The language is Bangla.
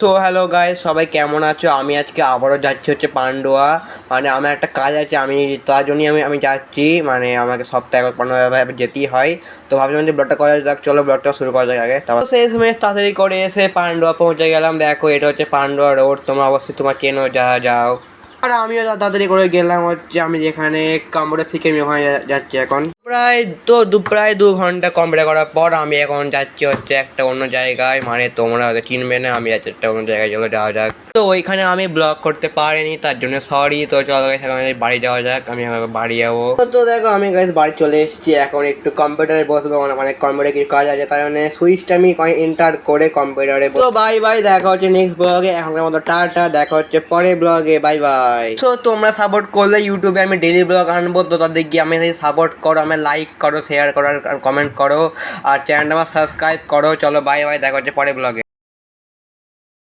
তো হ্যালো গাইস, সবাই কেমন আছো? আমি আজকে আবারও যাচ্ছি হচ্ছে পান্ডুয়া। মানে আমার একটা কাজ আছে, আমি তার জন্যই আমি যাচ্ছি। মানে আমাকে সপ্তাহে একবার পান্ডুয়া যেতেই হয়। তো ভাবছিলাম যে ব্লগটা করা যাক, চলো ব্লগটা শুরু করা যাক আগে। তারপর শেষ মেশ তাড়াতাড়ি করে এসে পান্ডুয়া পৌঁছে গেলাম। দেখো, এটা হচ্ছে পান্ডুয়া রোড, তোমরা অবশ্যই তোমার চেনো, যাও। আর আমিও তাড়াতাড়ি করে গেলাম হচ্ছে আমি যেখানে কম্পিউটার শিখে আমি ওখানে যাচ্ছি এখন। প্রায় 2 ঘন্টা কমপ্লিট করার পর আমি এখন যাচ্ছি হচ্ছে একটা অন্য জায়গায়। মানে তোমরা হয়তো চিনবে না, আমি যাচ্ছি একটা অন্য জায়গায়, চলো যাওয়া যাক। তো ওইখানে আমি ব্লগ করতে পারিনি, তার জন্য সরি। তো চলো সেখানে বাড়ি যাওয়া যাক, আমি এখন বাড়ি যাবো। তো দেখো, আমি গাইস বাড়ি চলে এসেছি। এখন একটু কম্পিউটারে বসবো, মানে কম্পিউটারে কিছু কাজ আছে, তার জন্য সুইচটা আমি এন্টার করে কম্পিউটারে। তো বাই বাই, দেখা হচ্ছে নেক্সট ব্লগে। এখনকার মতো টাটা, দেখা হচ্ছে পরে ব্লগে, বাই বাই। তো তোমরা সাপোর্ট করলে ইউটিউবে আমি ডেলি ব্লগ আনবো, তো তাদের গিয়ে আমি সাপোর্ট করো, আমি লাইক করো, শেয়ার করো আর কমেন্ট করো, আর চ্যানেলটা আমার সাবস্ক্রাইব করো। চলো বাই বাই, দেখা হচ্ছে পরে ব্লগে।